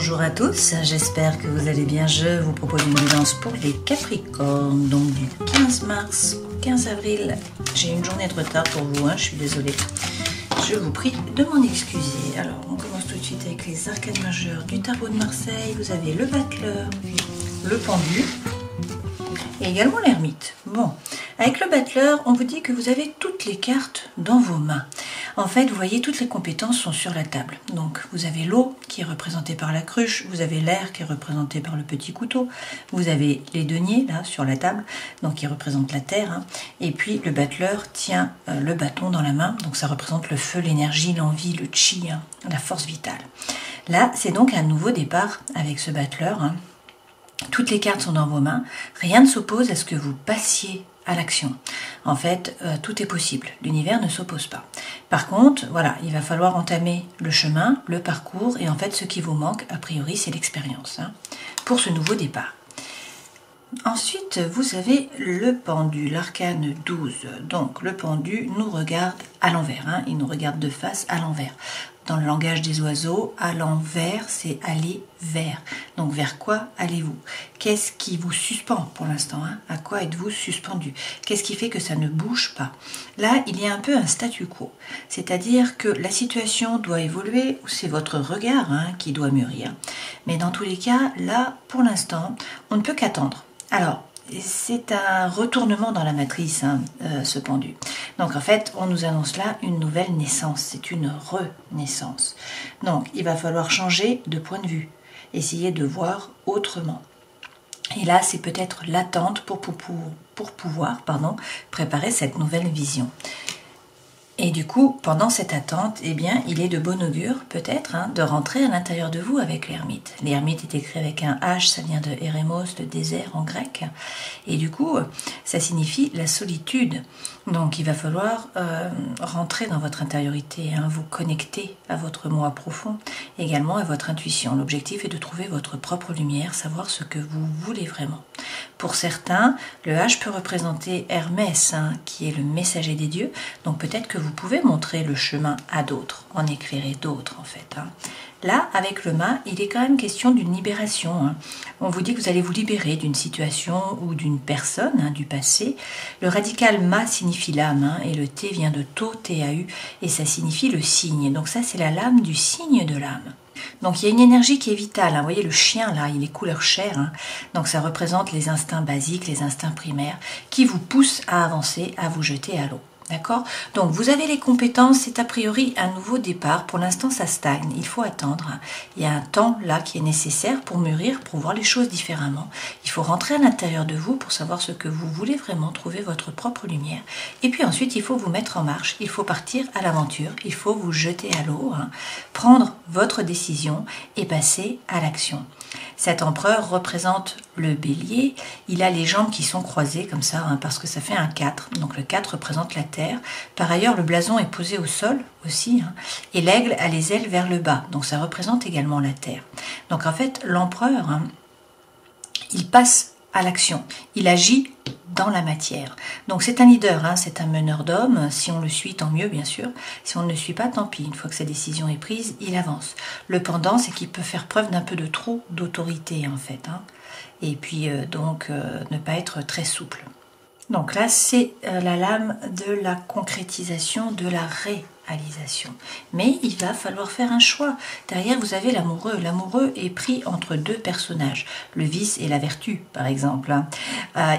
Bonjour à tous, j'espère que vous allez bien. Je vous propose une guidance pour les Capricornes, donc du 15 mars au 15 avril. J'ai une journée de retard pour vous, je suis désolée. Je vous prie de m'en excuser. Alors, on commence tout de suite avec les arcanes majeures du tarot de Marseille. Vous avez le battleur, le pendu et également l'ermite. Bon, avec le battleur, on vous dit que vous avez toutes les cartes dans vos mains. En fait, vous voyez, toutes les compétences sont sur la table. Donc, vous avez l'eau qui est représentée par la cruche, vous avez l'air qui est représenté par le petit couteau, vous avez les deniers, là, sur la table, donc qui représentent la terre, et puis le battleur tient le bâton dans la main, donc ça représente le feu, l'énergie, l'envie, le chi, la force vitale. Là, c'est donc un nouveau départ avec ce battleur. Toutes les cartes sont dans vos mains, rien ne s'oppose à ce que vous passiez à l'action. En fait, tout est possible. L'univers ne s'oppose pas. Par contre, voilà, il va falloir entamer le chemin, le parcours, et en fait, ce qui vous manque, a priori, c'est l'expérience, pour ce nouveau départ. Ensuite, vous avez le pendu, l'arcane 12. Donc, le pendu nous regarde à l'envers, il nous regarde de face à l'envers. Dans le langage des oiseaux, à l'envers, c'est aller vers. Donc, vers quoi allez-vous? Qu'est-ce qui vous suspend pour l'instant? À quoi êtes-vous suspendu? Qu'est-ce qui fait que ça ne bouge pas? Là, il y a un peu un statu quo. C'est-à-dire que la situation doit évoluer, ou c'est votre regard qui doit mûrir. Mais dans tous les cas, là, pour l'instant, on ne peut qu'attendre. Alors, c'est un retournement dans la matrice, ce pendu. Donc en fait, on nous annonce là une nouvelle naissance, c'est une renaissance. Donc il va falloir changer de point de vue, essayer de voir autrement. Et là, c'est peut-être l'attente pour pouvoir préparer cette nouvelle vision. Et du coup, pendant cette attente, eh bien, il est de bon augure, peut-être, de rentrer à l'intérieur de vous avec l'ermite. L'ermite est écrit avec un H, ça vient de Eremos, le désert en grec. Et du coup, ça signifie la solitude. Donc, il va falloir rentrer dans votre intériorité, vous connecter à votre moi profond, également à votre intuition. L'objectif est de trouver votre propre lumière, savoir ce que vous voulez vraiment. Pour certains, le H peut représenter Hermès, qui est le messager des dieux. Donc peut-être que vous pouvez montrer le chemin à d'autres, en éclairer d'autres en fait. Là, avec le mât, il est quand même question d'une libération. On vous dit que vous allez vous libérer d'une situation ou d'une personne du passé. Le radical mât signifie l'âme, et le T vient de Tau, T-A-U, et ça signifie le signe. Donc ça, c'est la lame du signe de l'âme. Donc il y a une énergie qui est vitale, vous voyez le chien là, il est couleur chair, donc ça représente les instincts basiques, les instincts primaires, qui vous poussent à avancer, à vous jeter à l'eau. D'accord? Donc vous avez les compétences, c'est a priori un nouveau départ. Pour l'instant, ça stagne. Il faut attendre. Il y a un temps là qui est nécessaire pour mûrir, pour voir les choses différemment. Il faut rentrer à l'intérieur de vous pour savoir ce que vous voulez vraiment, trouver votre propre lumière. Et puis ensuite, il faut vous mettre en marche. Il faut partir à l'aventure. Il faut vous jeter à l'eau, prendre votre décision et passer à l'action. Cet empereur représente le bélier. Il a les jambes qui sont croisées comme ça, parce que ça fait un 4. Donc le 4 représente la terre. Par ailleurs, le blason est posé au sol aussi. Et l'aigle a les ailes vers le bas. Donc ça représente également la terre. Donc en fait, l'empereur, il passe à l'action. Il agit dans la matière. Donc c'est un leader, c'est un meneur d'hommes. Si on le suit, tant mieux, bien sûr. Si on ne le suit pas, tant pis. Une fois que sa décision est prise, il avance. Le pendant, c'est qu'il peut faire preuve d'un peu de trop d'autorité, en fait. Et puis, ne pas être très souple. Donc là, c'est la lame de la concrétisation, de la réalisation. Mais il va falloir faire un choix. Derrière, vous avez l'amoureux. L'amoureux est pris entre deux personnages, le vice et la vertu, par exemple.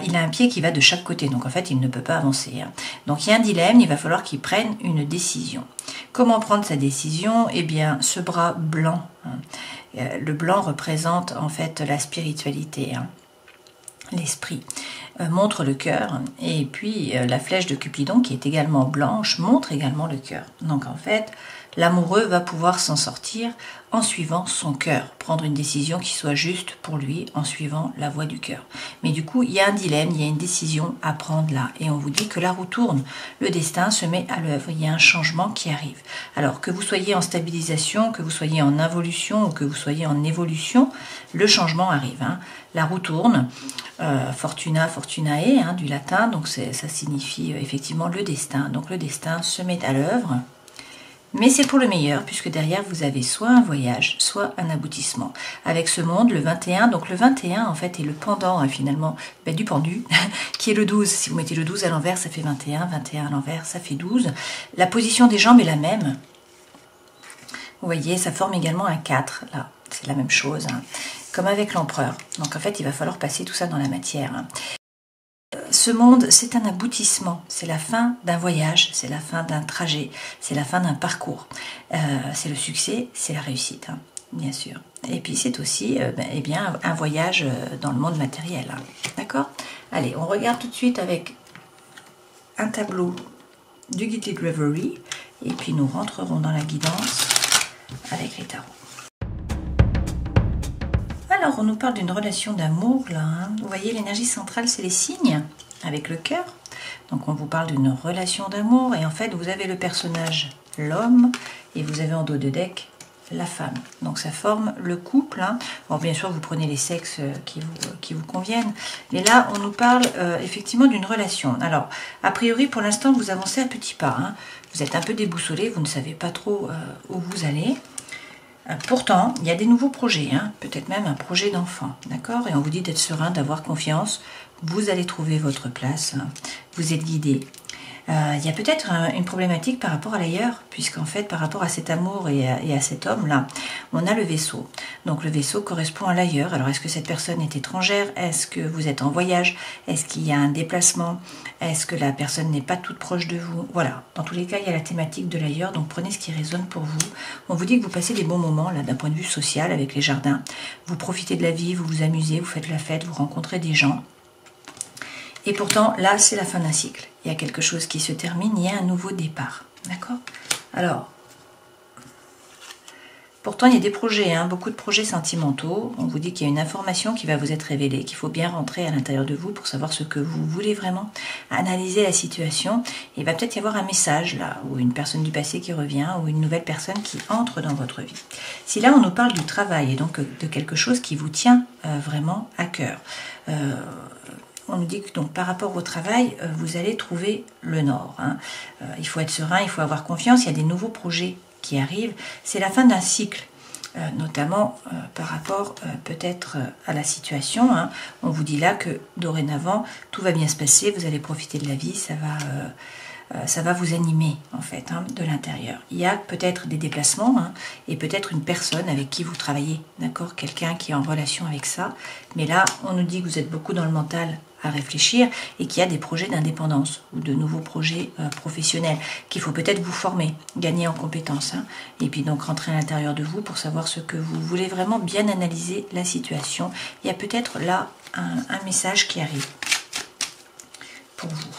Il a un pied qui va de chaque côté, donc en fait, il ne peut pas avancer. Donc il y a un dilemme, il va falloir qu'il prenne une décision. Comment prendre sa décision? Eh bien, ce bras blanc, le blanc représente en fait la spiritualité, l'esprit. Montre le cœur, et puis la flèche de Cupidon qui est également blanche montre également le cœur. Donc en fait, l'amoureux va pouvoir s'en sortir en suivant son cœur, prendre une décision qui soit juste pour lui en suivant la voie du cœur. Mais du coup, il y a un dilemme, il y a une décision à prendre là, et on vous dit que la roue tourne, le destin se met à l'œuvre, il y a un changement qui arrive. Alors que vous soyez en stabilisation, que vous soyez en involution ou que vous soyez en évolution, le changement arrive. La roue tourne, fortuna, fortunae, du latin, donc ça signifie effectivement le destin. Donc le destin se met à l'œuvre. Mais c'est pour le meilleur, puisque derrière, vous avez soit un voyage, soit un aboutissement. Avec ce monde, le 21, donc le 21, en fait, est le pendant, finalement, du pendu, qui est le 12. Si vous mettez le 12 à l'envers, ça fait 21, 21 à l'envers, ça fait 12. La position des jambes est la même. Vous voyez, ça forme également un 4, là. C'est la même chose, comme avec l'empereur. Donc, en fait, il va falloir passer tout ça dans la matière. Ce monde, c'est un aboutissement, c'est la fin d'un voyage, c'est la fin d'un trajet, c'est la fin d'un parcours. C'est le succès, c'est la réussite, bien sûr. Et puis c'est aussi eh bien, un voyage dans le monde matériel. D'accord? Allez, on regarde tout de suite avec un tableau du Guided Reverie et puis nous rentrerons dans la guidance avec les tarots. Alors, on nous parle d'une relation d'amour, là. Vous voyez, l'énergie centrale, c'est les signes, avec le cœur. Donc, on vous parle d'une relation d'amour. Et en fait, vous avez le personnage, l'homme, et vous avez en dos de deck, la femme. Donc, ça forme le couple. Bon, bien sûr, vous prenez les sexes qui vous conviennent. Mais là, on nous parle effectivement d'une relation. Alors, a priori, pour l'instant, vous avancez à petits pas. Vous êtes un peu déboussolé, vous ne savez pas trop où vous allez. Pourtant, il y a des nouveaux projets, peut-être même un projet d'enfant, d'accord? Et on vous dit d'être serein, d'avoir confiance, vous allez trouver votre place, vous êtes guidé. Il y a peut-être une problématique par rapport à l'ailleurs, puisqu'en fait, par rapport à cet amour et à cet homme-là, on a le vaisseau. Donc le vaisseau correspond à l'ailleurs. Alors est-ce que cette personne est étrangère? Est-ce que vous êtes en voyage? Est-ce qu'il y a un déplacement? Est-ce que la personne n'est pas toute proche de vous? Voilà, dans tous les cas, il y a la thématique de l'ailleurs, donc prenez ce qui résonne pour vous. On vous dit que vous passez des bons moments, là, d'un point de vue social, avec les jardins. Vous profitez de la vie, vous vous amusez, vous faites la fête, vous rencontrez des gens. Et pourtant, là, c'est la fin d'un cycle. Il y a quelque chose qui se termine, il y a un nouveau départ. D'accord? Alors, pourtant, il y a des projets, beaucoup de projets sentimentaux. On vous dit qu'il y a une information qui va vous être révélée, qu'il faut bien rentrer à l'intérieur de vous pour savoir ce que vous voulez vraiment, analyser la situation. Et il va peut-être y avoir un message, là, ou une personne du passé qui revient, ou une nouvelle personne qui entre dans votre vie. Si là, on nous parle du travail, et donc de quelque chose qui vous tient vraiment à cœur. On nous dit que donc, par rapport au travail, vous allez trouver le nord. Il faut être serein, il faut avoir confiance, il y a des nouveaux projets qui arrivent. C'est la fin d'un cycle, notamment par rapport peut-être à la situation. On vous dit là que dorénavant, tout va bien se passer, vous allez profiter de la vie, ça va vous animer en fait de l'intérieur. Il y a peut-être des déplacements et peut-être une personne avec qui vous travaillez, d'accord, quelqu'un qui est en relation avec ça. Mais là, on nous dit que vous êtes beaucoup dans le mental à réfléchir et qu'il y a des projets d'indépendance ou de nouveaux projets professionnels qu'il faut peut-être vous former, gagner en compétences et puis donc rentrer à l'intérieur de vous pour savoir ce que vous voulez vraiment bien analyser la situation. Il y a peut-être là un message qui arrive pour vous.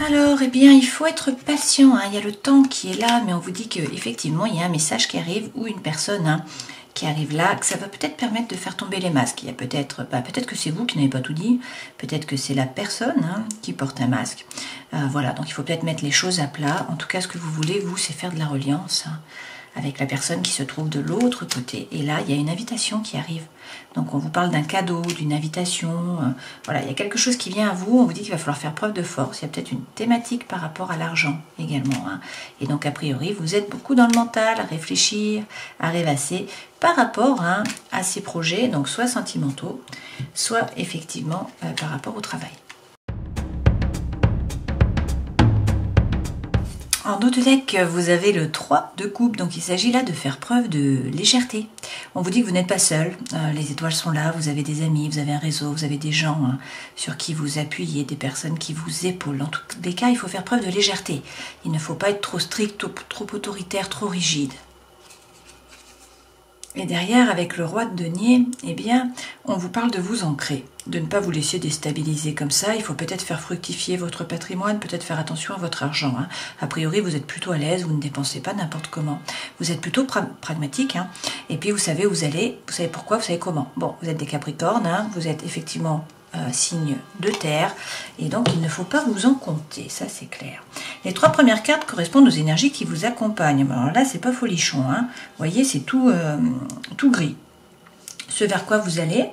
Alors, eh bien, il faut être patient. Il y a le temps qui est là, mais on vous dit qu'effectivement, il y a un message qui arrive ou une personne qui arrive là, que ça va peut-être permettre de faire tomber les masques. Il y a peut-être que c'est vous qui n'avez pas tout dit, peut-être que c'est la personne qui porte un masque. Voilà, donc il faut peut-être mettre les choses à plat. En tout cas, ce que vous voulez, vous, c'est faire de la reliance avec la personne qui se trouve de l'autre côté. Et là, il y a une invitation qui arrive. Donc, on vous parle d'un cadeau, d'une invitation. Voilà, il y a quelque chose qui vient à vous. On vous dit qu'il va falloir faire preuve de force. Il y a peut-être une thématique par rapport à l'argent également. Et donc, a priori, vous êtes beaucoup dans le mental, à réfléchir, à rêvasser par rapport à ces projets, donc soit sentimentaux, soit effectivement par rapport au travail. En dos de deck, vous avez le 3 de coupe, donc il s'agit là de faire preuve de légèreté. On vous dit que vous n'êtes pas seul, les étoiles sont là, vous avez des amis, vous avez un réseau, vous avez des gens sur qui vous appuyez, des personnes qui vous épaulent. Dans tous les cas, il faut faire preuve de légèreté. Il ne faut pas être trop strict, trop autoritaire, trop rigide. Et derrière, avec le roi de denier, eh bien, on vous parle de vous ancrer, de ne pas vous laisser déstabiliser comme ça. Il faut peut-être faire fructifier votre patrimoine, peut-être faire attention à votre argent. A priori, vous êtes plutôt à l'aise, vous ne dépensez pas n'importe comment. Vous êtes plutôt pragmatique, et puis vous savez où vous allez, vous savez pourquoi, vous savez comment. Bon, vous êtes des Capricornes, vous êtes effectivement signe de terre, et donc il ne faut pas vous en compter, ça c'est clair. Les 3 premières cartes correspondent aux énergies qui vous accompagnent. Alors là, c'est pas folichon, vous voyez, c'est tout gris. Ce vers quoi vous allez,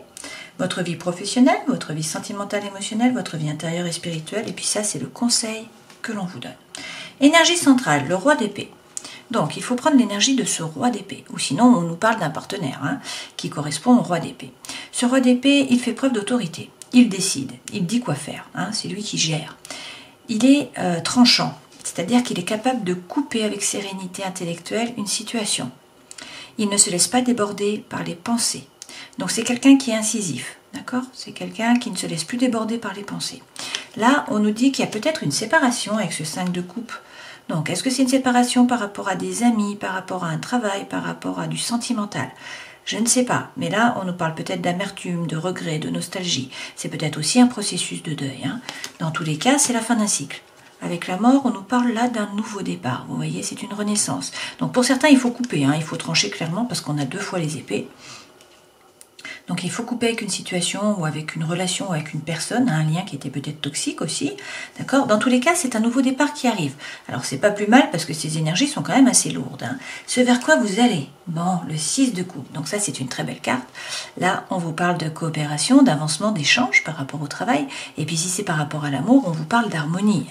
votre vie professionnelle, votre vie sentimentale, émotionnelle, votre vie intérieure et spirituelle, et puis ça, c'est le conseil que l'on vous donne. Énergie centrale, le roi d'épée. Donc, il faut prendre l'énergie de ce roi d'épée, ou sinon on nous parle d'un partenaire qui correspond au roi d'épée. Ce roi d'épée, il fait preuve d'autorité, il décide, il dit quoi faire, c'est lui qui gère. Il est tranchant, c'est-à-dire qu'il est capable de couper avec sérénité intellectuelle une situation. Il ne se laisse pas déborder par les pensées. Donc c'est quelqu'un qui est incisif, d'accord? C'est quelqu'un qui ne se laisse plus déborder par les pensées. Là, on nous dit qu'il y a peut-être une séparation avec ce 5 de coupe. Donc, est-ce que c'est une séparation par rapport à des amis, par rapport à un travail, par rapport à du sentimental? Je ne sais pas, mais là, on nous parle peut-être d'amertume, de regret, de nostalgie. C'est peut-être aussi un processus de deuil. Dans tous les cas, c'est la fin d'un cycle. Avec la mort, on nous parle là d'un nouveau départ. Vous voyez, c'est une renaissance. Donc, pour certains, il faut couper, il faut trancher clairement parce qu'on a 2 fois les épées. Donc il faut couper avec une situation ou avec une relation ou avec une personne, un lien qui était peut-être toxique aussi, d'accord? Dans tous les cas, c'est un nouveau départ qui arrive. Alors c'est pas plus mal parce que ces énergies sont quand même assez lourdes. Ce vers quoi vous allez? Bon, le 6 de coupe. Donc ça, c'est une très belle carte. Là, on vous parle de coopération, d'avancement, d'échange par rapport au travail. Et puis si c'est par rapport à l'amour, on vous parle d'harmonie,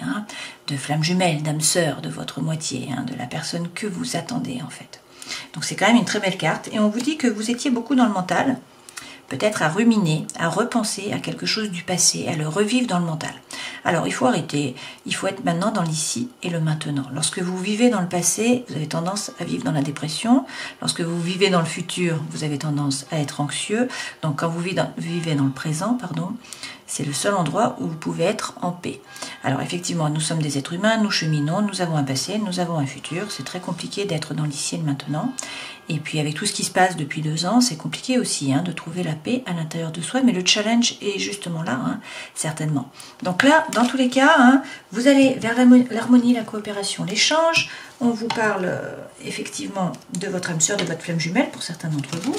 de flamme jumelle, d'âme sœur, de votre moitié, de la personne que vous attendez en fait. Donc c'est quand même une très belle carte. Et on vous dit que vous étiez beaucoup dans le mental, peut-être à ruminer, à repenser à quelque chose du passé, à le revivre dans le mental. Alors, il faut arrêter, il faut être maintenant dans l'ici et le maintenant. Lorsque vous vivez dans le passé, vous avez tendance à vivre dans la dépression. Lorsque vous vivez dans le futur, vous avez tendance à être anxieux. Donc, quand vous vivez dans le présent, c'est le seul endroit où vous pouvez être en paix. Alors, effectivement, nous sommes des êtres humains, nous cheminons, nous avons un passé, nous avons un futur. C'est très compliqué d'être dans l'ici et le maintenant. Et puis, avec tout ce qui se passe depuis 2 ans, c'est compliqué aussi de trouver la paix à l'intérieur de soi. Mais le challenge est justement là, certainement. Donc là, dans tous les cas, vous allez vers l'harmonie, la coopération, l'échange. On vous parle effectivement de votre âme sœur, de votre flamme jumelle, pour certains d'entre vous,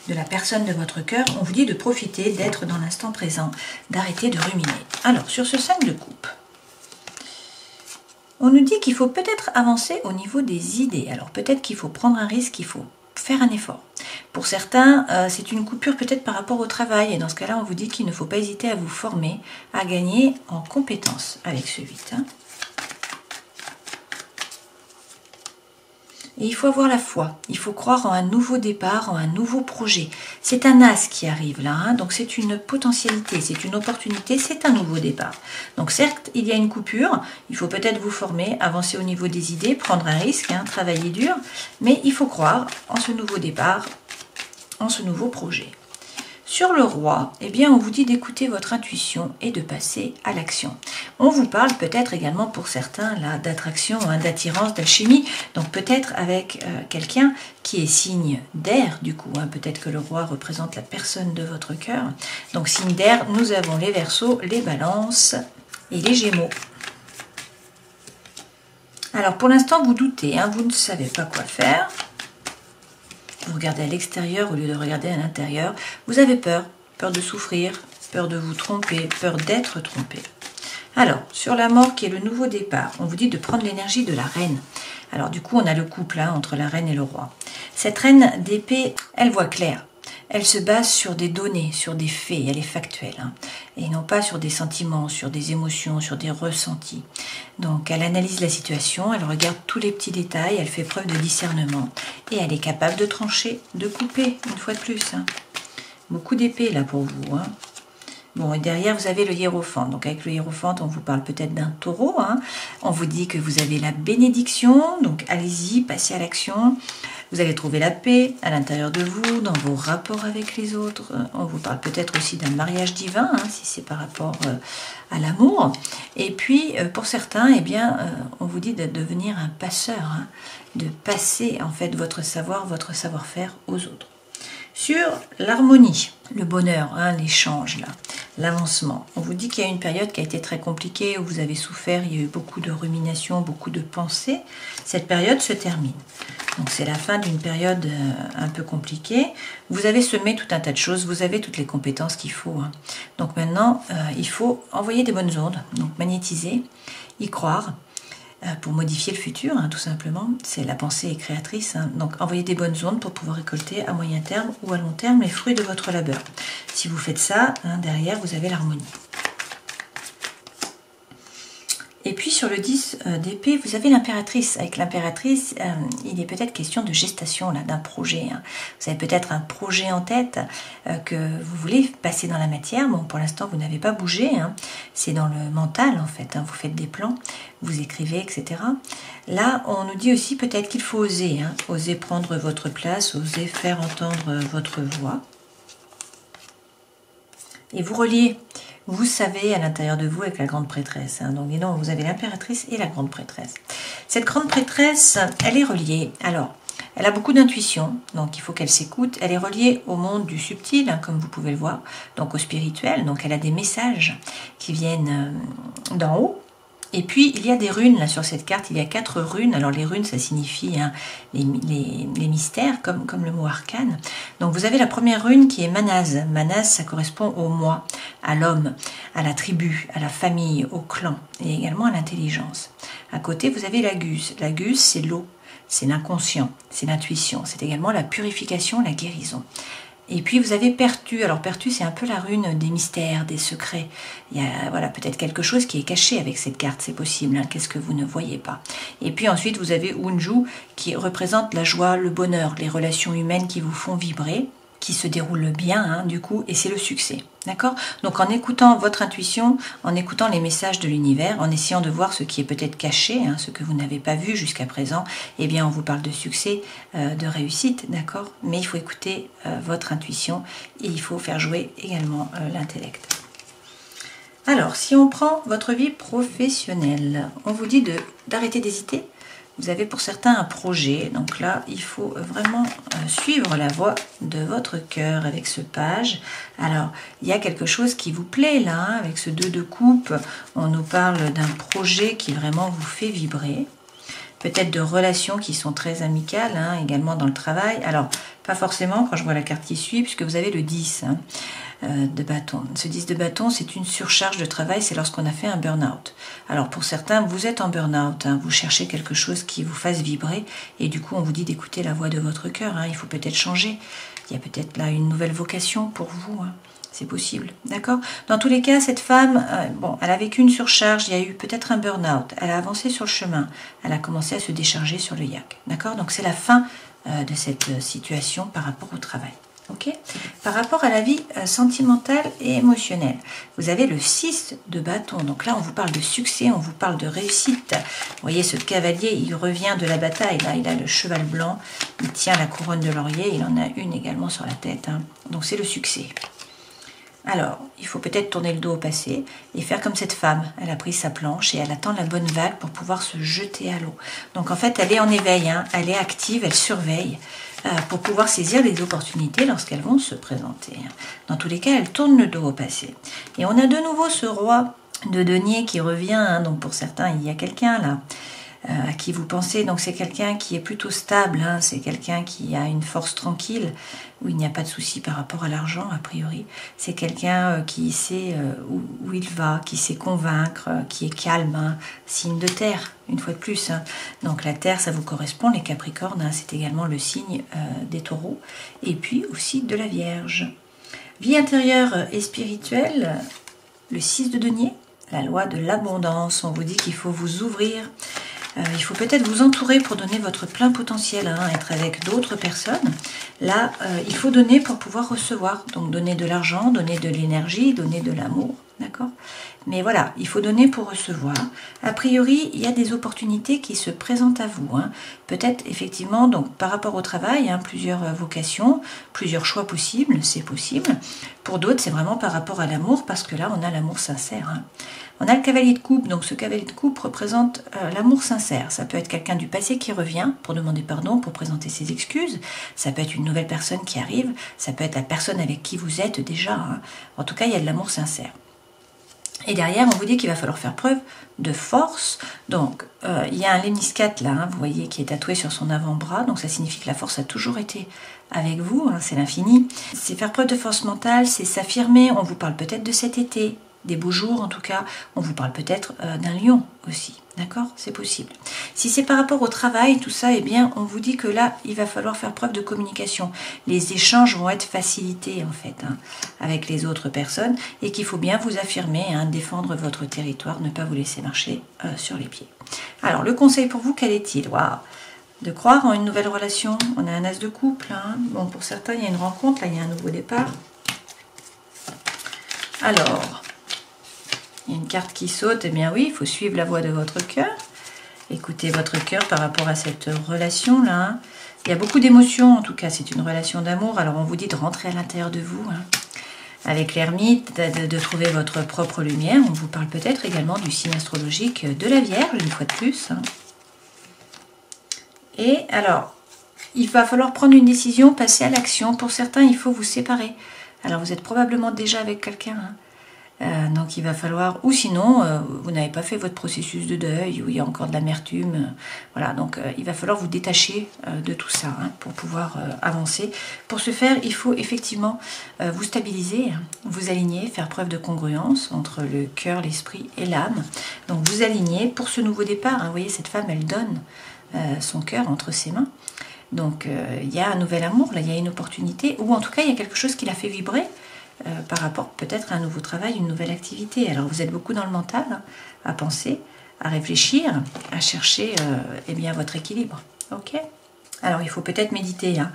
de la personne de votre cœur. On vous dit de profiter, d'être dans l'instant présent, d'arrêter de ruminer. Alors, sur ce 5 de coupe, on nous dit qu'il faut peut-être avancer au niveau des idées. Alors, peut-être qu'il faut prendre un risque, il faut faire un effort. Pour certains, c'est une coupure peut-être par rapport au travail. Et dans ce cas-là, on vous dit qu'il ne faut pas hésiter à vous former, à gagner en compétences avec ce 8. Et il faut avoir la foi, il faut croire en un nouveau départ, en un nouveau projet. C'est un as qui arrive là, donc c'est une potentialité, c'est une opportunité, c'est un nouveau départ. Donc certes, il y a une coupure, il faut peut-être vous former, avancer au niveau des idées, prendre un risque, travailler dur, mais il faut croire en ce nouveau départ, en ce nouveau projet. Sur le roi, eh bien, on vous dit d'écouter votre intuition et de passer à l'action. On vous parle peut-être également pour certains là d'attraction, d'attirance, d'alchimie. Donc peut-être avec quelqu'un qui est signe d'air du coup. Peut-être que le roi représente la personne de votre cœur. Donc signe d'air, nous avons les Verseaux, les Balances et les Gémeaux. Alors pour l'instant, vous doutez, vous ne savez pas quoi faire. Vous regardez à l'extérieur au lieu de regarder à l'intérieur. Vous avez peur, peur de souffrir, peur de vous tromper, peur d'être trompé. Alors, sur la mort qui est le nouveau départ, on vous dit de prendre l'énergie de la reine. Alors du coup, on a le couple entre la reine et le roi. Cette reine d'épée, elle voit clair. Elle se base sur des données, sur des faits, elle est factuelle. Et non pas sur des sentiments, sur des émotions, sur des ressentis. Donc elle analyse la situation, elle regarde tous les petits détails, elle fait preuve de discernement. Et elle est capable de trancher, de couper, une fois de plus. Beaucoup d'épées là pour vous. Bon, et derrière, vous avez le hiérophant. Donc, avec le hiérophant, on vous parle peut-être d'un taureau. On vous dit que vous avez la bénédiction. Donc, allez-y, passez à l'action. Vous allez trouver la paix à l'intérieur de vous, dans vos rapports avec les autres. On vous parle peut-être aussi d'un mariage divin, si c'est par rapport à l'amour. Et puis, pour certains, eh bien, on vous dit de devenir un passeur, de passer, en fait, votre savoir, votre savoir-faire aux autres. Sur l'harmonie, le bonheur, l'échange, l'avancement. On vous dit qu'il y a une période qui a été très compliquée, où vous avez souffert, il y a eu beaucoup de ruminations, beaucoup de pensées. Cette période se termine. Donc c'est la fin d'une période un peu compliquée. Vous avez semé tout un tas de choses, vous avez toutes les compétences qu'il faut. Donc maintenant, il faut envoyer des bonnes ondes, donc magnétiser, y croire, pour modifier le futur, tout simplement. C'est la pensée créatrice. Donc, envoyez des bonnes ondes pour pouvoir récolter à moyen terme ou à long terme les fruits de votre labeur. Si vous faites ça, derrière, vous avez l'harmonie. Et puis sur le 10 d'épée, vous avez l'impératrice. Avec l'impératrice, il est peut-être question de gestation, là, d'un projet. Hein. Vous avez peut-être un projet en tête que vous voulez passer dans la matière. Bon, pour l'instant, vous n'avez pas bougé. Hein. C'est dans le mental, en fait. Hein. Vous faites des plans, vous écrivez, etc. Là, on nous dit aussi peut-être qu'il faut oser. Hein. Oser prendre votre place, oser faire entendre votre voix. Et vous reliez, vous savez, à l'intérieur de vous avec la grande prêtresse. Hein. Donc, non, vous avez l'impératrice et la grande prêtresse. Cette grande prêtresse, elle est reliée. Alors, elle a beaucoup d'intuition, donc il faut qu'elle s'écoute. Elle est reliée au monde du subtil, hein, comme vous pouvez le voir, donc au spirituel. Donc, elle a des messages qui viennent d'en haut. Et puis, il y a des runes, là, sur cette carte, il y a 4 runes. Alors, les runes, ça signifie hein, les mystères, comme le mot arcane. Donc, vous avez la première rune qui est Manaz. Manaz, ça correspond au moi, à l'homme, à la tribu, à la famille, au clan, et également à l'intelligence. À côté, vous avez l'Agus. L'Agus, c'est l'eau, c'est l'inconscient, c'est l'intuition. C'est également la purification, la guérison. Et puis vous avez Pertu. Alors Pertu, c'est un peu la rune des mystères, des secrets. Il y a voilà, peut-être quelque chose qui est caché avec cette carte, c'est possible. Hein. Qu'est-ce que vous ne voyez pas? Et puis ensuite, vous avez Unju qui représente la joie, le bonheur, les relations humaines qui vous font vibrer, qui se déroulent bien, hein, du coup, et c'est le succès. D'accord? Donc en écoutant votre intuition, en écoutant les messages de l'univers, en essayant de voir ce qui est peut-être caché, hein, ce que vous n'avez pas vu jusqu'à présent, eh bien on vous parle de succès, de réussite, d'accord? Mais il faut écouter votre intuition et il faut faire jouer également l'intellect. Alors, si on prend votre vie professionnelle, on vous dit d'arrêter d'hésiter. Vous avez pour certains un projet, donc là, il faut vraiment suivre la voie de votre cœur avec ce page. Alors, il y a quelque chose qui vous plaît là, hein, avec ce 2 de coupe. On nous parle d'un projet qui vraiment vous fait vibrer. Peut-être de relations qui sont très amicales, hein, également dans le travail. Alors, pas forcément quand je vois la carte qui suit, puisque vous avez le 10 hein, de bâton. Ce 10 de bâton, c'est une surcharge de travail, c'est lorsqu'on a fait un burn-out. Alors, pour certains, vous êtes en burn-out, hein, vous cherchez quelque chose qui vous fasse vibrer, et du coup, on vous dit d'écouter la voix de votre cœur. Hein, il faut peut-être changer. Il y a peut-être là une nouvelle vocation pour vous. Hein. C'est possible, d'accord? Dans tous les cas, cette femme, bon, elle a vécu une surcharge, il y a eu peut-être un burn-out, elle a avancé sur le chemin, elle a commencé à se décharger sur le yak, d'accord? Donc c'est la fin de cette situation par rapport au travail, ok? Par rapport à la vie sentimentale et émotionnelle, vous avez le 6 de bâton, donc là on vous parle de succès, on vous parle de réussite. Vous voyez ce cavalier, il revient de la bataille, là il a le cheval blanc, il tient la couronne de laurier, il en a une également sur la tête, hein. Donc c'est le succès. Alors, il faut peut-être tourner le dos au passé et faire comme cette femme. Elle a pris sa planche et elle attend la bonne vague pour pouvoir se jeter à l'eau. Donc en fait, elle est en éveil, hein, elle est active, elle surveille pour pouvoir saisir les opportunités lorsqu'elles vont se présenter. Dans tous les cas, elle tourne le dos au passé. Et on a de nouveau ce roi de denier qui revient. Hein, donc pour certains, il y a quelqu'un là à qui vous pensez. Donc c'est quelqu'un qui est plutôt stable, hein, c'est quelqu'un qui a une force tranquille, où il n'y a pas de souci par rapport à l'argent, a priori. C'est quelqu'un qui sait où il va, qui sait convaincre, qui est calme, hein, signe de terre, une fois de plus. Hein. Donc la terre, ça vous correspond, les Capricornes, hein, c'est également le signe des taureaux, et puis aussi de la Vierge. Vie intérieure et spirituelle, le 6 de denier, la loi de l'abondance, on vous dit qu'il faut vous ouvrir. Il faut peut-être vous entourer pour donner votre plein potentiel, hein, être avec d'autres personnes. Là, il faut donner pour pouvoir recevoir. Donc donner de l'argent, donner de l'énergie, donner de l'amour, d'accord? Mais voilà, il faut donner pour recevoir. A priori, il y a des opportunités qui se présentent à vous. Hein. Peut-être effectivement, donc par rapport au travail, hein, plusieurs vocations, plusieurs choix possibles, c'est possible. Pour d'autres, c'est vraiment par rapport à l'amour, parce que là, on a l'amour sincère. Hein. On a le cavalier de coupe, donc ce cavalier de coupe représente l'amour sincère. Ça peut être quelqu'un du passé qui revient pour demander pardon, pour présenter ses excuses. Ça peut être une nouvelle personne qui arrive. Ça peut être la personne avec qui vous êtes déjà. Hein. En tout cas, il y a de l'amour sincère. Et derrière, on vous dit qu'il va falloir faire preuve de force. Donc, il y a un lemniscate là, hein, vous voyez, qui est tatoué sur son avant-bras. Donc, ça signifie que la force a toujours été avec vous. Hein, c'est l'infini. C'est faire preuve de force mentale, c'est s'affirmer. On vous parle peut-être de cet été. Des beaux jours en tout cas, on vous parle peut-être d'un lion aussi, d'accord? C'est possible. Si c'est par rapport au travail, tout ça, eh bien, on vous dit que là, il va falloir faire preuve de communication. Les échanges vont être facilités, en fait, hein, avec les autres personnes, et qu'il faut bien vous affirmer, hein, défendre votre territoire, ne pas vous laisser marcher sur les pieds. Alors, le conseil pour vous, quel est-il? Waouh! De croire en une nouvelle relation. On a un as de couple. Hein. Bon, pour certains, il y a une rencontre. Là, il y a un nouveau départ. Alors, il y a une carte qui saute. Eh bien oui, il faut suivre la voie de votre cœur. Écoutez votre cœur par rapport à cette relation-là. Hein. Il y a beaucoup d'émotions, en tout cas. C'est une relation d'amour. Alors, on vous dit de rentrer à l'intérieur de vous. Hein. Avec l'ermite, de trouver votre propre lumière. On vous parle peut-être également du signe astrologique de la Vierge, une fois de plus. Hein. Et alors, il va falloir prendre une décision, passer à l'action. Pour certains, il faut vous séparer. Alors, vous êtes probablement déjà avec quelqu'un. Hein. Donc, il va falloir... Ou sinon, vous n'avez pas fait votre processus de deuil, ou il y a encore de l'amertume. Voilà, donc il va falloir vous détacher de tout ça hein, pour pouvoir avancer. Pour ce faire, il faut effectivement vous stabiliser, vous aligner, faire preuve de congruence entre le cœur, l'esprit et l'âme. Donc, vous aligner pour ce nouveau départ. Hein. Vous voyez, cette femme, elle donne son cœur entre ses mains. Donc il y a un nouvel amour, là il y a une opportunité, ou en tout cas il y a quelque chose qui l'a fait vibrer par rapport peut-être à un nouveau travail, une nouvelle activité. Alors vous êtes beaucoup dans le mental, hein, à penser, à réfléchir, à chercher eh bien, votre équilibre. Ok. Alors il faut peut-être méditer, hein,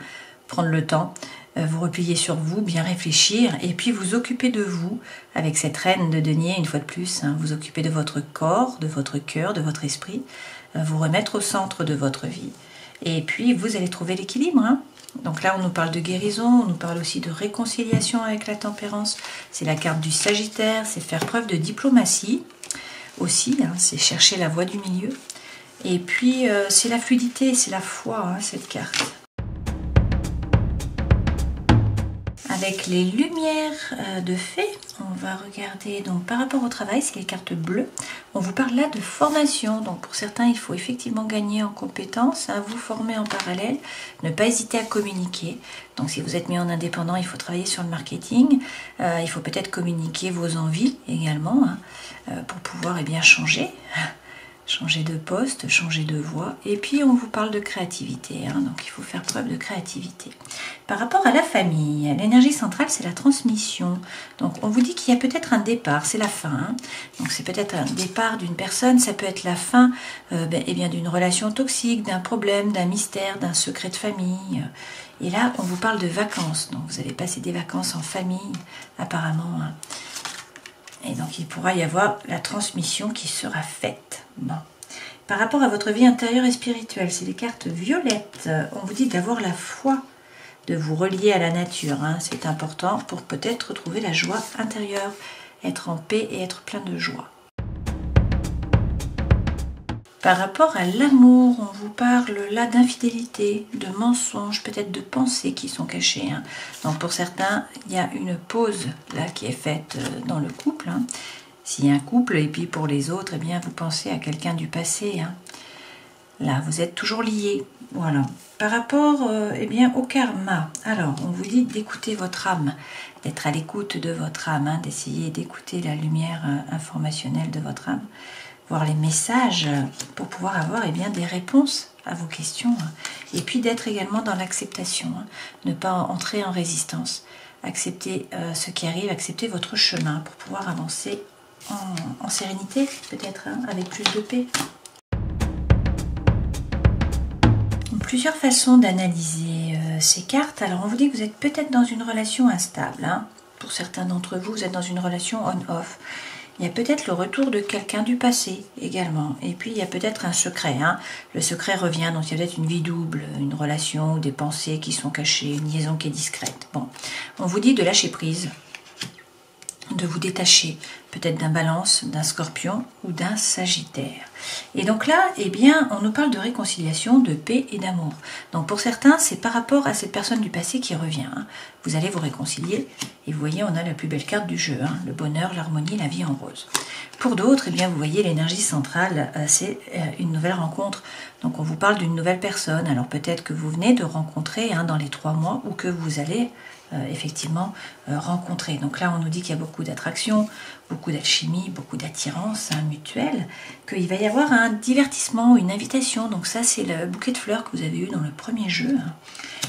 prendre le temps, vous replier sur vous, bien réfléchir, et puis vous occuper de vous, avec cette reine de denier, une fois de plus, hein, vous occuper de votre corps, de votre cœur, de votre esprit, vous remettre au centre de votre vie. Et puis, vous allez trouver l'équilibre. Hein. Donc là, on nous parle de guérison, on nous parle aussi de réconciliation avec la tempérance. C'est la carte du Sagittaire, c'est faire preuve de diplomatie aussi, hein, c'est chercher la voie du milieu. Et puis, c'est la fluidité, c'est la foi, hein, cette carte. Avec les lumières de fée, on va regarder, donc par rapport au travail, c'est les cartes bleues. On vous parle là de formation, donc pour certains, il faut effectivement gagner en compétences, hein, vous former en parallèle, ne pas hésiter à communiquer. Donc si vous êtes mis en indépendant, il faut travailler sur le marketing, il faut peut-être communiquer vos envies également, hein, pour pouvoir eh bien, changer de poste, changer de voie. Et puis on vous parle de créativité, hein, donc il faut faire preuve de créativité. Par rapport à la famille, l'énergie centrale c'est la transmission. Donc on vous dit qu'il y a peut-être un départ, c'est la fin. Hein. Donc c'est peut-être un départ d'une personne, ça peut être la fin eh bien d'une relation toxique, d'un problème, d'un mystère, d'un secret de famille. Et là on vous parle de vacances, donc vous allez passer des vacances en famille apparemment. Hein. Et donc il pourra y avoir la transmission qui sera faite. Bon. Par rapport à votre vie intérieure et spirituelle, c'est les cartes violettes. On vous dit d'avoir la foi, de vous relier à la nature. Hein. C'est important pour peut-être retrouver la joie intérieure, être en paix et être plein de joie. Par rapport à l'amour, on vous parle là d'infidélité, de mensonges, peut-être de pensées qui sont cachées. Hein. Donc pour certains, il y a une pause là qui est faite dans le couple. Hein. S'il y a un couple, et puis pour les autres, eh bien vous pensez à quelqu'un du passé. Hein. Là, vous êtes toujours liés. Voilà. Par rapport eh bien, au karma, alors on vous dit d'écouter votre âme, d'être à l'écoute de votre âme, hein, d'essayer d'écouter la lumière informationnelle de votre âme, voir les messages pour pouvoir avoir eh bien, des réponses à vos questions. Hein. Et puis d'être également dans l'acceptation, hein, ne pas entrer en résistance. Accepter ce qui arrive, accepter votre chemin pour pouvoir avancer en sérénité, peut-être, hein, avec plus de paix. Plusieurs façons d'analyser ces cartes. Alors on vous dit que vous êtes peut-être dans une relation instable. Hein. Pour certains d'entre vous, vous êtes dans une relation on-off. Il y a peut-être le retour de quelqu'un du passé également. Et puis il y a peut-être un secret. Hein. Le secret revient, donc il y a peut-être une vie double, une relation ou des pensées qui sont cachées, une liaison qui est discrète. Bon, on vous dit de lâcher prise, de vous détacher peut-être d'un balance, d'un scorpion ou d'un sagittaire. Et donc là, eh bien, on nous parle de réconciliation, de paix et d'amour. Donc pour certains, c'est par rapport à cette personne du passé qui revient. Hein. Vous allez vous réconcilier et vous voyez, on a la plus belle carte du jeu, hein, le bonheur, l'harmonie, la vie en rose. Pour d'autres, eh bien, vous voyez l'énergie centrale, c'est une nouvelle rencontre. Donc on vous parle d'une nouvelle personne. Alors peut-être que vous venez de rencontrer hein, dans les 3 mois ou que vous allez effectivement rencontrer. Donc là, on nous dit qu'il y a beaucoup d'attraction, beaucoup d'alchimie, beaucoup d'attirance mutuelle, qu'il va y avoir un divertissement, une invitation. Donc ça, c'est le bouquet de fleurs que vous avez eu dans le premier jeu.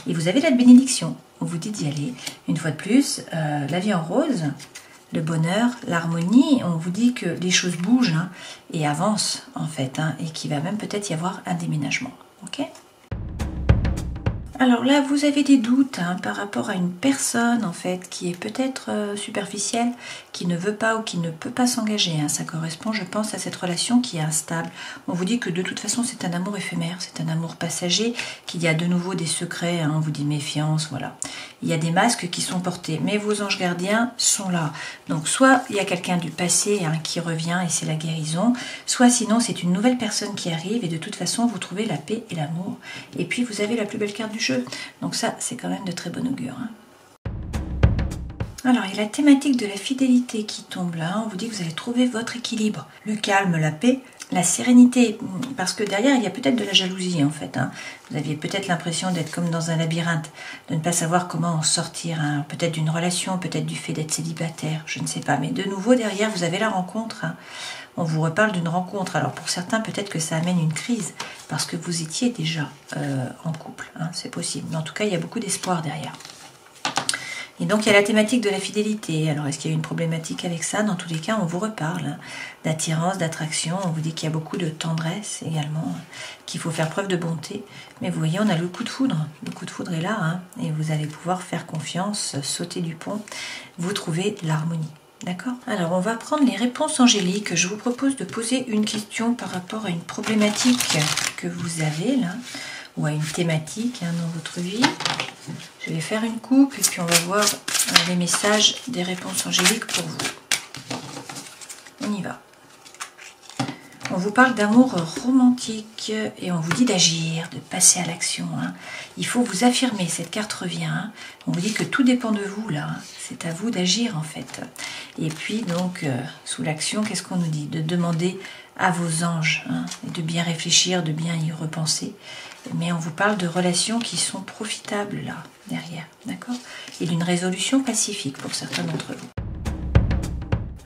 Et vous avez la bénédiction. On vous dit d'y aller. Une fois de plus, la vie en rose, le bonheur, l'harmonie, on vous dit que les choses bougent et avancent en fait, et qu'il va même peut-être y avoir un déménagement. Ok ? Alors là, vous avez des doutes par rapport à une personne en fait qui est peut-être superficielle, qui ne veut pas ou qui ne peut pas s'engager. Ça correspond, je pense, à cette relation qui est instable. On vous dit que de toute façon, c'est un amour éphémère, c'est un amour passager, qu'il y a de nouveau des secrets, on vous dit méfiance, voilà. Il y a des masques qui sont portés, mais vos anges gardiens sont là. Donc soit il y a quelqu'un du passé qui revient et c'est la guérison, soit sinon c'est une nouvelle personne qui arrive et de toute façon vous trouvez la paix et l'amour. Et puis vous avez la plus belle carte du jeu. Donc ça, c'est quand même de très bon augure. Alors, il y a la thématique de la fidélité qui tombe là. On vous dit que vous allez trouver votre équilibre. Le calme, la paix, la sérénité. Parce que derrière, il y a peut-être de la jalousie en fait. Vous aviez peut-être l'impression d'être comme dans un labyrinthe, de ne pas savoir comment en sortir. Peut-être d'une relation, peut-être du fait d'être célibataire, je ne sais pas. Mais de nouveau, derrière, vous avez la rencontre. On vous reparle d'une rencontre. Alors pour certains, peut-être que ça amène une crise parce que vous étiez déjà en couple. C'est possible. Mais en tout cas, il y a beaucoup d'espoir derrière. Et donc, il y a la thématique de la fidélité. Alors, est-ce qu'il y a une problématique avec ça? Dans tous les cas, on vous reparle d'attirance, d'attraction. On vous dit qu'il y a beaucoup de tendresse également, qu'il faut faire preuve de bonté. Mais vous voyez, on a le coup de foudre. Le coup de foudre est là, et vous allez pouvoir faire confiance, sauter du pont. Vous trouvez l'harmonie. D'accord? Alors, on va prendre les réponses angéliques. Je vous propose de poser une question par rapport à une problématique que vous avez là, ou à une thématique dans votre vie. Je vais faire une coupe et puis on va voir les messages des réponses angéliques pour vous. On y va. On vous parle d'amour romantique et on vous dit d'agir, de passer à l'action. Il faut vous affirmer, cette carte revient. On vous dit que tout dépend de vous là. C'est à vous d'agir en fait. Et puis donc, sous l'action, qu'est-ce qu'on nous dit? De demander à vos anges, de bien réfléchir, de bien y repenser. Mais on vous parle de relations qui sont profitables là, derrière, d'accord? Et d'une résolution pacifique pour certains d'entre vous.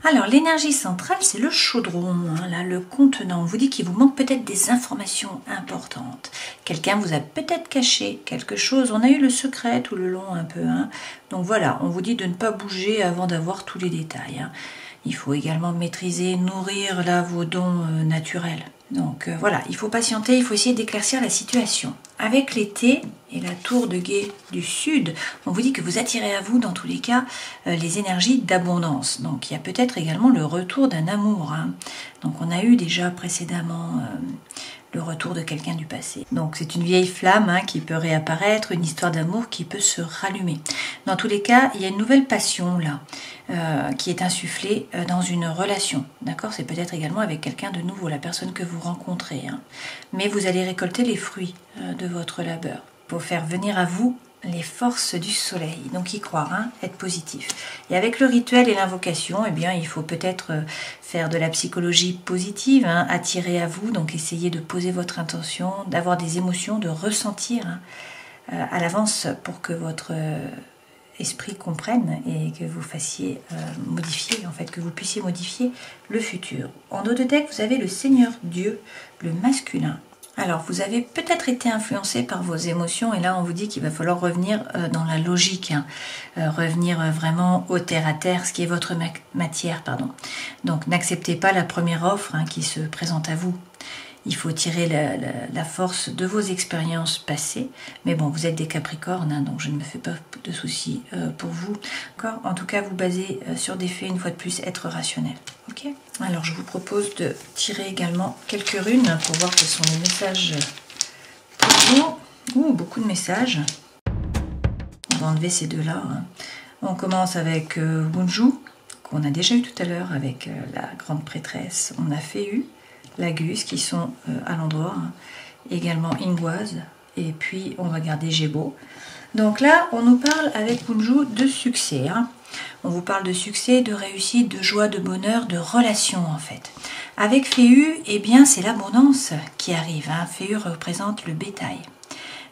Alors, l'énergie centrale, c'est le chaudron, là, le contenant. On vous dit qu'il vous manque peut-être des informations importantes. Quelqu'un vous a peut-être caché quelque chose. On a eu le secret tout le long un peu. Donc voilà, on vous dit de ne pas bouger avant d'avoir tous les détails. Il faut également maîtriser, nourrir là vos dons naturels. Donc voilà, il faut patienter, il faut essayer d'éclaircir la situation. Avec l'été et la tour de guet du sud, on vous dit que vous attirez à vous, dans tous les cas, les énergies d'abondance. Donc il y a peut-être également le retour d'un amour. Donc on a eu déjà précédemment le retour de quelqu'un du passé. Donc c'est une vieille flamme qui peut réapparaître, une histoire d'amour qui peut se rallumer. Dans tous les cas, il y a une nouvelle passion là, qui est insufflée dans une relation. D'accord? C'est peut-être également avec quelqu'un de nouveau, la personne que vous rencontrez. Mais vous allez récolter les fruits de votre labeur. Il faut faire venir à vous les forces du soleil, donc y croire, être positif. Et avec le rituel et l'invocation, eh bien, il faut peut-être faire de la psychologie positive, attirer à vous, donc essayez de poser votre intention, d'avoir des émotions, de ressentir à l'avance pour que votre esprit comprenne et que vous fassiez modifier, en fait, que vous puissiez modifier le futur. En dos de deck, vous avez le Seigneur Dieu, le masculin. Alors, vous avez peut-être été influencé par vos émotions et là, on vous dit qu'il va falloir revenir dans la logique, revenir vraiment au terre-à-terre, ce qui est votre matière, pardon. Donc, n'acceptez pas la première offre qui se présente à vous. Il faut tirer la force de vos expériences passées. Mais bon, vous êtes des Capricornes, donc je ne me fais pas de soucis pour vous. En tout cas, vous basez sur des faits, une fois de plus, être rationnel. Ok ? Alors, je vous propose de tirer également quelques runes pour voir quels sont les messages pour vous. Beaucoup de messages. On va enlever ces deux-là. On commence avec Wunju, qu'on a déjà eu tout à l'heure avec la grande prêtresse. On a Féu, Lagus qui sont à l'endroit, également Ingoise, et puis on va garder Gébo. Donc là, on nous parle avec Wunju de succès. On vous parle de succès, de réussite, de joie, de bonheur, de relation en fait. Avec Féu, eh bien c'est l'abondance qui arrive. Féu représente le bétail.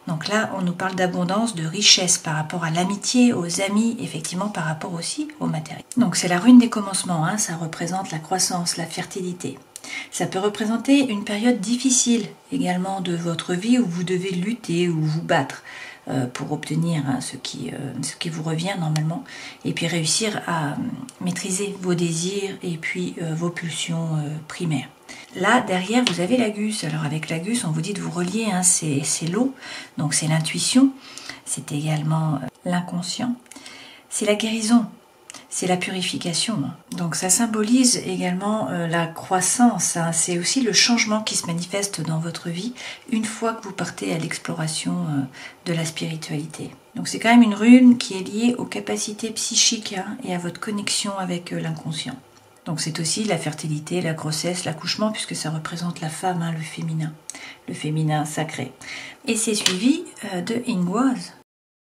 Donc là, on nous parle d'abondance, de richesse par rapport à l'amitié, aux amis, effectivement par rapport aussi au matériel. Donc c'est la rune des commencements, hein, ça représente la croissance, la fertilité. Ça peut représenter une période difficile également de votre vie où vous devez lutter ou vous battre pour obtenir ce qui vous revient normalement et puis réussir à maîtriser vos désirs et puis vos pulsions primaires. Là, derrière, vous avez l'Agus. Alors avec l'Agus, on vous dit de vous relier, hein, c'est l'eau, donc c'est l'intuition, c'est également l'inconscient, c'est la guérison, c'est la purification. Donc ça symbolise également la croissance, hein, c'est aussi le changement qui se manifeste dans votre vie une fois que vous partez à l'exploration de la spiritualité. Donc c'est quand même une rune qui est liée aux capacités psychiques, hein, et à votre connexion avec l'inconscient. Donc c'est aussi la fertilité, la grossesse, l'accouchement, puisque ça représente la femme, hein, le féminin sacré. Et c'est suivi de Ingwaz,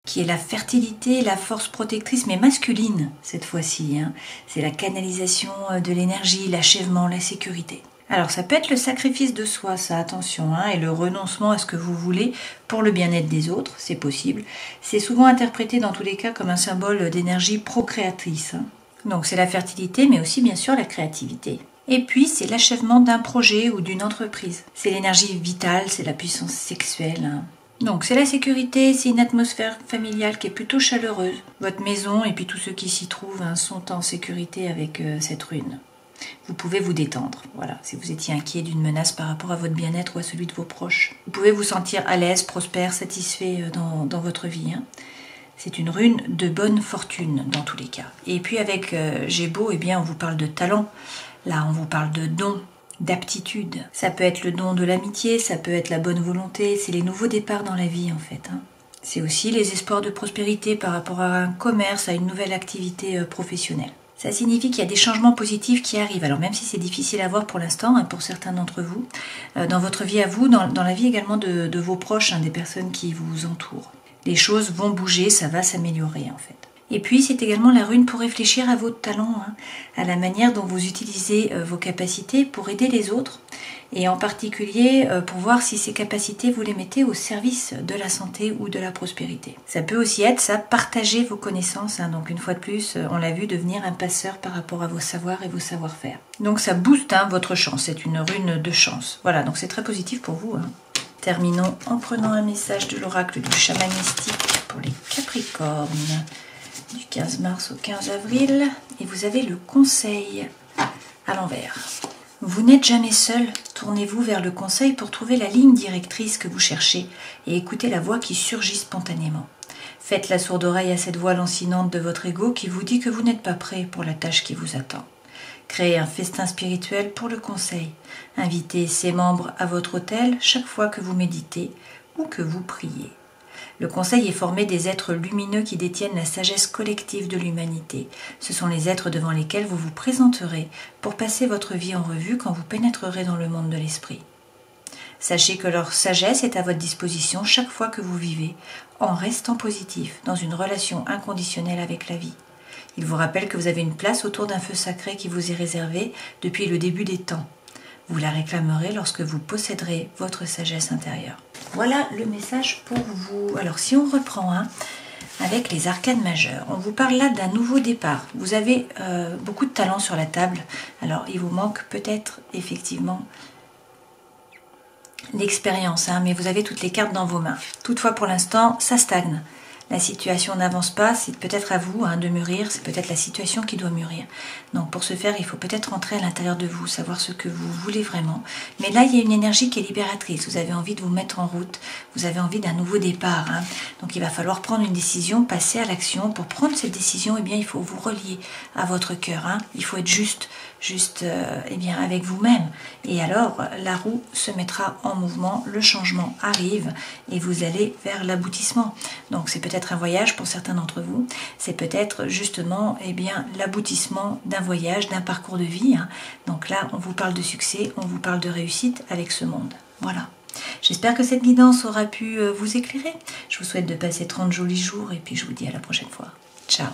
qui est la fertilité, la force protectrice, mais masculine cette fois-ci, hein. C'est la canalisation de l'énergie, l'achèvement, la sécurité. Alors ça peut être le sacrifice de soi, ça, attention, hein, et le renoncement à ce que vous voulez pour le bien-être des autres, c'est possible. C'est souvent interprété dans tous les cas comme un symbole d'énergie procréatrice, hein. Donc c'est la fertilité, mais aussi bien sûr la créativité. Et puis c'est l'achèvement d'un projet ou d'une entreprise. C'est l'énergie vitale, c'est la puissance sexuelle, hein. Donc c'est la sécurité, c'est une atmosphère familiale qui est plutôt chaleureuse. Votre maison et puis tous ceux qui s'y trouvent, hein, sont en sécurité avec cette rune. Vous pouvez vous détendre, voilà, si vous étiez inquiet d'une menace par rapport à votre bien-être ou à celui de vos proches. Vous pouvez vous sentir à l'aise, prospère, satisfait dans votre vie, hein. C'est une rune de bonne fortune dans tous les cas. Et puis avec Gémeaux, eh bien, on vous parle de talent. Là, on vous parle de dons, d'aptitude. Ça peut être le don de l'amitié, ça peut être la bonne volonté. C'est les nouveaux départs dans la vie, en fait, hein. C'est aussi les espoirs de prospérité par rapport à un commerce, à une nouvelle activité professionnelle. Ça signifie qu'il y a des changements positifs qui arrivent. Alors même si c'est difficile à voir pour l'instant, hein, pour certains d'entre vous, dans votre vie à vous, dans la vie également de vos proches, hein, des personnes qui vous entourent. Les choses vont bouger, ça va s'améliorer en fait. Et puis c'est également la rune pour réfléchir à votre talent, hein, à la manière dont vous utilisez vos capacités pour aider les autres, et en particulier pour voir si ces capacités vous les mettez au service de la santé ou de la prospérité. Ça peut aussi être ça, partager vos connaissances, hein, donc une fois de plus, on l'a vu, devenir un passeur par rapport à vos savoirs et vos savoir-faire. Donc ça booste, hein, votre chance, c'est une rune de chance. Voilà, donc c'est très positif pour vous, hein. Terminons en prenant un message de l'oracle du chaman mystique pour les Capricornes du 15 mars au 15 avril. Et vous avez le conseil à l'envers. Vous n'êtes jamais seul, tournez-vous vers le conseil pour trouver la ligne directrice que vous cherchez et écoutez la voix qui surgit spontanément. Faites la sourde oreille à cette voix lancinante de votre ego qui vous dit que vous n'êtes pas prêt pour la tâche qui vous attend. Créez un festin spirituel pour le conseil. Invitez ses membres à votre hôtel chaque fois que vous méditez ou que vous priez. Le conseil est formé des êtres lumineux qui détiennent la sagesse collective de l'humanité. Ce sont les êtres devant lesquels vous vous présenterez pour passer votre vie en revue quand vous pénétrerez dans le monde de l'esprit. Sachez que leur sagesse est à votre disposition chaque fois que vous vivez, en restant positif, dans une relation inconditionnelle avec la vie. Il vous rappelle que vous avez une place autour d'un feu sacré qui vous est réservé depuis le début des temps. Vous la réclamerez lorsque vous posséderez votre sagesse intérieure. Voilà le message pour vous. Alors si on reprend avec les arcanes majeures, on vous parle là d'un nouveau départ. Vous avez beaucoup de talent sur la table. Alors il vous manque peut-être effectivement l'expérience, mais vous avez toutes les cartes dans vos mains. Toutefois pour l'instant ça stagne. La situation n'avance pas, c'est peut-être à vous de mûrir, c'est peut-être la situation qui doit mûrir. Donc pour ce faire, il faut peut-être rentrer à l'intérieur de vous, savoir ce que vous voulez vraiment. Mais là, il y a une énergie qui est libératrice, vous avez envie de vous mettre en route, vous avez envie d'un nouveau départ. Donc il va falloir prendre une décision, passer à l'action. Pour prendre cette décision, il faut vous relier à votre cœur. Il faut être juste avec vous-même. Et alors, la roue se mettra en mouvement, le changement arrive et vous allez vers l'aboutissement. Donc c'est peut-être un voyage pour certains d'entre vous, c'est peut-être justement l'aboutissement d'un voyage, d'un parcours de vie. Donc là, on vous parle de succès, on vous parle de réussite avec ce monde. Voilà. J'espère que cette guidance aura pu vous éclairer. Je vous souhaite de passer 30 jolis jours et puis je vous dis à la prochaine fois. Ciao.